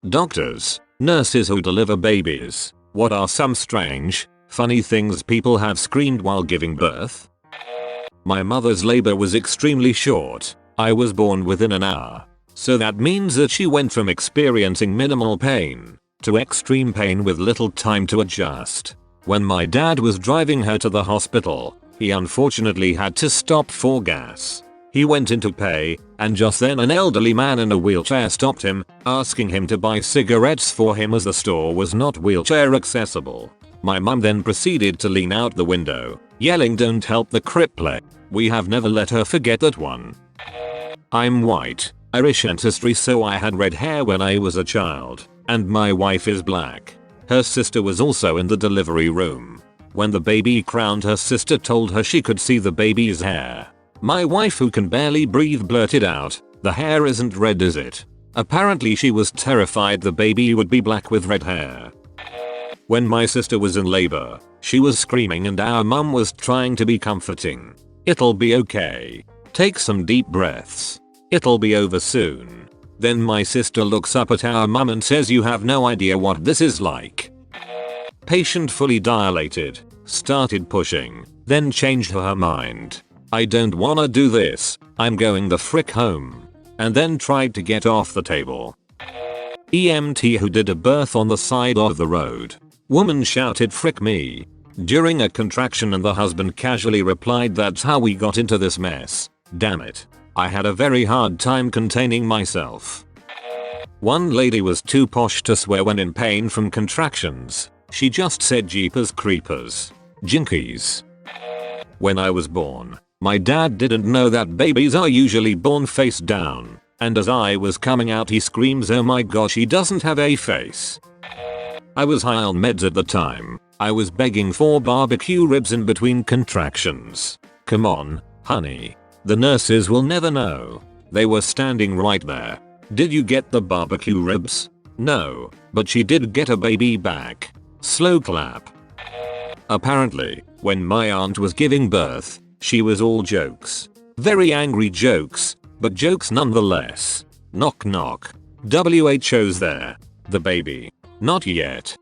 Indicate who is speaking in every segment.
Speaker 1: Doctors, nurses who deliver babies. What are some strange, funny things people have screamed while giving birth? My mother's labor was extremely short. I was born within an hour. So that means that she went from experiencing minimal pain to extreme pain with little time to adjust. When my dad was driving her to the hospital, he unfortunately had to stop for gas. He went into pay, and just then an elderly man in a wheelchair stopped him, asking him to buy cigarettes for him as the store was not wheelchair accessible. My mum then proceeded to lean out the window, yelling, "Don't help the cripple." We have never let her forget that one. I'm white, Irish ancestry, so I had red hair when I was a child, and my wife is black. Her sister was also in the delivery room. When the baby crowned, her sister told her she could see the baby's hair. My wife, who can barely breathe, blurted out, "The hair isn't red, is it?" Apparently she was terrified the baby would be black with red hair. When my sister was in labor, she was screaming and our mum was trying to be comforting. "It'll be okay. Take some deep breaths. It'll be over soon." Then my sister looks up at our mum and says, "You have no idea what this is like." Patient fully dilated, started pushing, then changed her mind. "I don't wanna do this, I'm going the frick home." And then tried to get off the table. EMT who did a birth on the side of the road. Woman shouted, "Frick me," during a contraction, and the husband casually replied, "That's how we got into this mess. Damn it. I had a very hard time containing myself." One lady was too posh to swear when in pain from contractions. She just said, "Jeepers creepers. Jinkies." When I was born, my dad didn't know that babies are usually born face down, and as I was coming out he screams, "Oh my gosh, he doesn't have a face." I was high on meds at the time. I was begging for barbecue ribs in between contractions. "Come on, honey. The nurses will never know." They were standing right there. "Did you get the barbecue ribs?" "No, but she did get a baby back." Slow clap. Apparently, when my aunt was giving birth, she was all jokes. Very angry jokes, but jokes nonetheless. Knock knock. WHO's there. The baby. Not yet.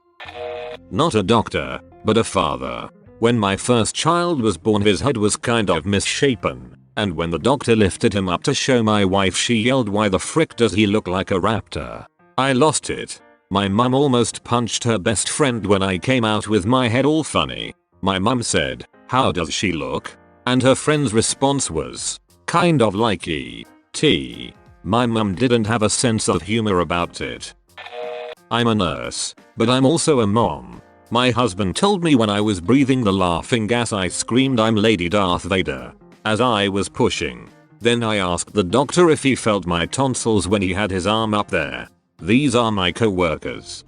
Speaker 1: Not a doctor, but a father. When my first child was born, his head was kind of misshapen, and when the doctor lifted him up to show my wife, she yelled, "Why the frick does he look like a raptor?" I lost it. My mum almost punched her best friend when I came out with my head all funny. My mum said, "How does she look?" And her friend's response was, "Kind of like E.T." My mum didn't have a sense of humor about it. I'm a nurse, but I'm also a mom. My husband told me when I was breathing the laughing gas I screamed, "I'm Lady Darth Vader," as I was pushing. Then I asked the doctor if he felt my tonsils when he had his arm up there. These are my co-workers.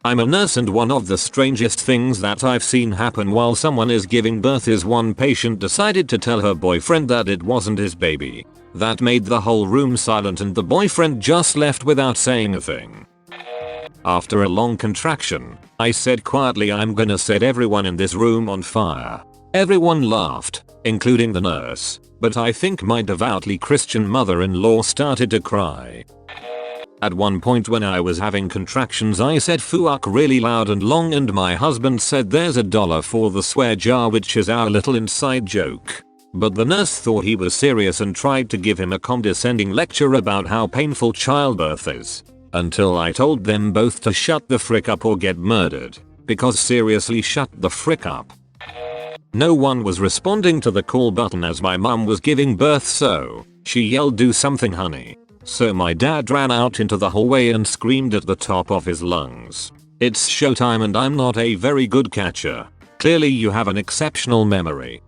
Speaker 1: I'm a nurse, and one of the strangest things that I've seen happen while someone is giving birth is one patient decided to tell her boyfriend that it wasn't his baby. That made the whole room silent and the boyfriend just left without saying a thing. After a long contraction, I said quietly, "I'm gonna set everyone in this room on fire." Everyone laughed, including the nurse, but I think my devoutly Christian mother-in-law started to cry. At one point when I was having contractions, I said "fuck" really loud and long, and my husband said, "There's $1 for the swear jar," which is our little inside joke. But the nurse thought he was serious and tried to give him a condescending lecture about how painful childbirth is. Until I told them both to shut the frick up or get murdered. Because seriously, shut the frick up. No one was responding to the call button as my mum was giving birth, so she yelled, "Do something, honey." So my dad ran out into the hallway and screamed at the top of his lungs, "It's showtime," and I'm not a very good catcher. Clearly you have an exceptional memory.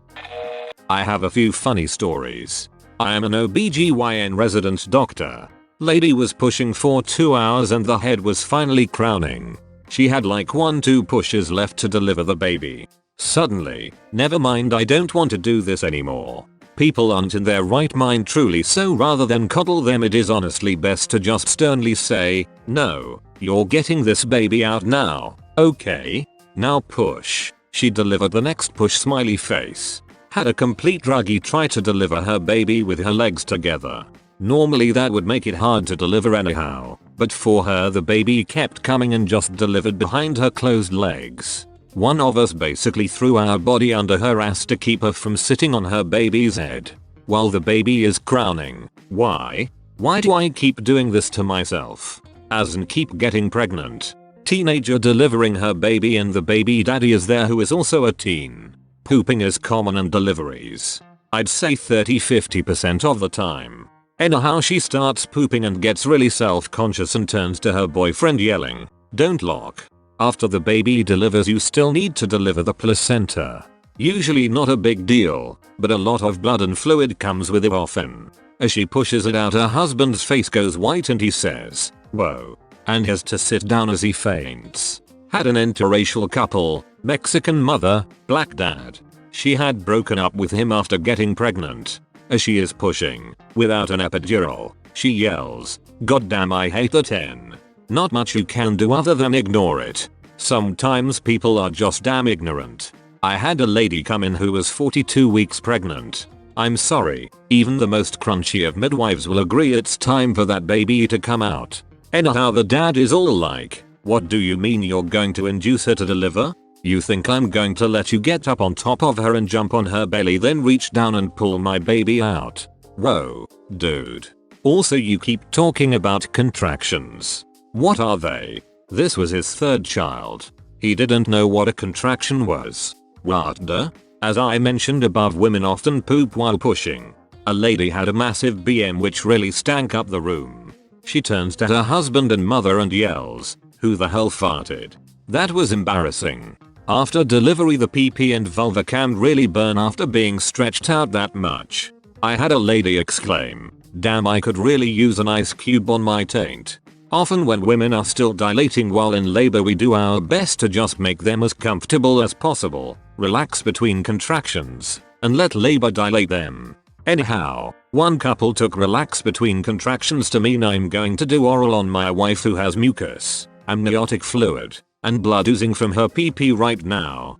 Speaker 1: I have a few funny stories. I am an OBGYN resident doctor. Lady was pushing for 2 hours and the head was finally crowning. She had like 1-2 pushes left to deliver the baby. Suddenly, "Never mind, I don't want to do this anymore." People aren't in their right mind truly, so rather than coddle them, it is honestly best to just sternly say, "No, you're getting this baby out now, okay? Now push." She delivered the next push, smiley face. Had a complete druggie try to deliver her baby with her legs together. Normally that would make it hard to deliver anyhow. But for her the baby kept coming and just delivered behind her closed legs. One of us basically threw our body under her ass to keep her from sitting on her baby's head. While the baby is crowning. Why? Why do I keep doing this to myself? As in keep getting pregnant. Teenager delivering her baby and the baby daddy is there who is also a teen. Pooping is common in deliveries. I'd say 30-50% of the time. Anyhow, she starts pooping and gets really self-conscious and turns to her boyfriend yelling, "Don't lock." After the baby delivers you still need to deliver the placenta. Usually not a big deal, but a lot of blood and fluid comes with it often. As she pushes it out her husband's face goes white and he says, "Whoa," and has to sit down as he faints. Had an interracial couple, Mexican mother, black dad. She had broken up with him after getting pregnant. As she is pushing, without an epidural, she yells, "Goddamn, I hate the 10. Not much you can do other than ignore it. Sometimes people are just damn ignorant. I had a lady come in who was 42 weeks pregnant. I'm sorry, even the most crunchy of midwives will agree it's time for that baby to come out. Anyhow, the dad is all like, "What do you mean you're going to induce her to deliver? You think I'm going to let you get up on top of her and jump on her belly then reach down and pull my baby out? Whoa, dude. Also, you keep talking about contractions. What are they?" This was his third child. He didn't know what a contraction was. What the? As I mentioned above, women often poop while pushing. A lady had a massive BM which really stank up the room. She turns to her husband and mother and yells, "Who the hell farted?" That was embarrassing. After delivery the PP and vulva can really burn after being stretched out that much. I had a lady exclaim, "Damn, I could really use an ice cube on my taint." Often when women are still dilating while in labor we do our best to just make them as comfortable as possible, relax between contractions, and let labor dilate them. Anyhow, one couple took relax between contractions to mean I'm going to do oral on my wife who has mucus, amniotic fluid, and blood oozing from her PP right now.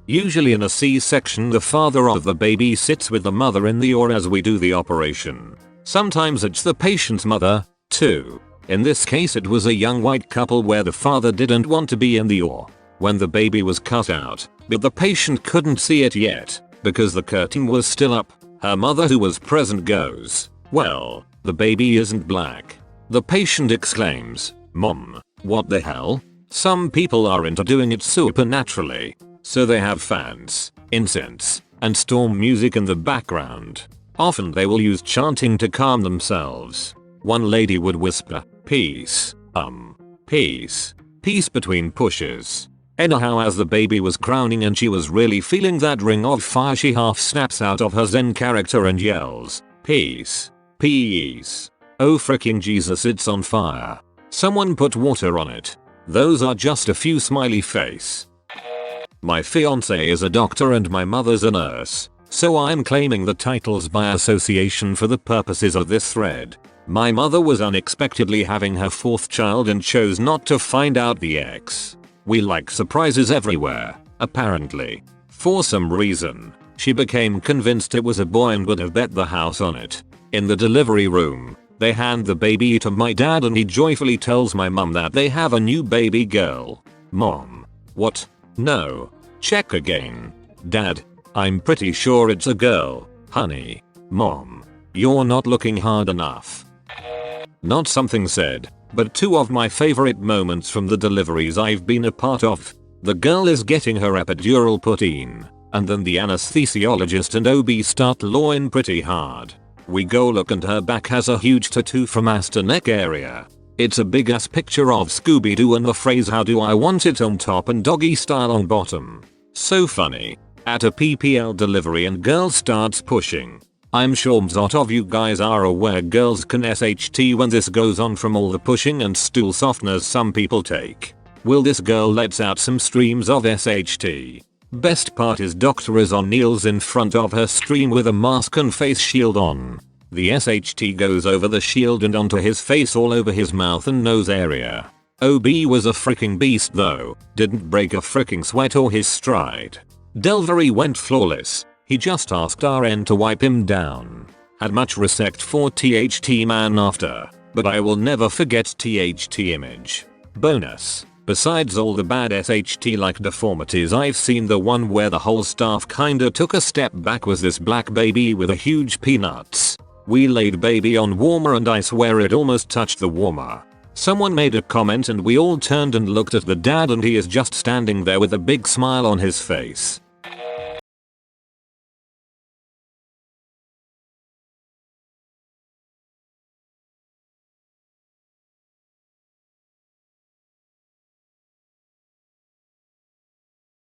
Speaker 1: Usually in a C-section the father of the baby sits with the mother in the OR as we do the operation. Sometimes it's the patient's mother, too. In this case it was a young white couple where the father didn't want to be in the OR when the baby was cut out, but the patient couldn't see it yet because the curtain was still up. Her mother who was present goes, "Well, the baby isn't black." The patient exclaims, "Mom, what the hell?" Some people are into doing it supernaturally, so they have fans, incense, and storm music in the background. Often they will use chanting to calm themselves. One lady would whisper, "Peace, peace, peace" between pushes. Anyhow, as the baby was crowning and she was really feeling that ring of fire, she half snaps out of her zen character and yells, "Peace, peace. Oh freaking Jesus, it's on fire. Someone put water on it." Those are just a few smiley face. My fiance is a doctor and my mother's a nurse, so I'm claiming the titles by association for the purposes of this thread. My mother was unexpectedly having her fourth child and chose not to find out the X. We like surprises everywhere, apparently. For some reason, she became convinced it was a boy and would have bet the house on it. In the delivery room, they hand the baby to my dad and he joyfully tells my mum that they have a new baby girl. Mom. What? No. Check again. Dad. I'm pretty sure it's a girl, honey. Mom. You're not looking hard enough. Not something said, but two of my favorite moments from the deliveries I've been a part of. The girl is getting her epidural put in, and then the anesthesiologist and OB start lawing pretty hard. We go look and her back has a huge tattoo from ass to neck area. It's a big ass picture of Scooby-Doo and the phrase "how do I want it" on top and doggy style on bottom. So funny. At a PPL delivery and girl starts pushing. I'm sure most of you guys are aware girls can SHT when this goes on from all the pushing and stool softeners some people take. Well, this girl lets out some streams of SHT. Best part is Dr. is on kneels in front of her stream with a mask and face shield on. The SHT goes over the shield and onto his face all over his mouth and nose area. OB was a freaking beast though, didn't break a freaking sweat or his stride. Delivery went flawless, he just asked RN to wipe him down. Had much respect for THT man after. but I will never forget THT image. Bonus. Besides all the bad SHT like deformities, I've seen the one where the whole staff kinda took a step back was this black baby with a huge peanuts. We laid baby on warmer and I swear it almost touched the warmer. Someone made a comment and we all turned and looked at the dad and he is just standing there with a big smile on his face.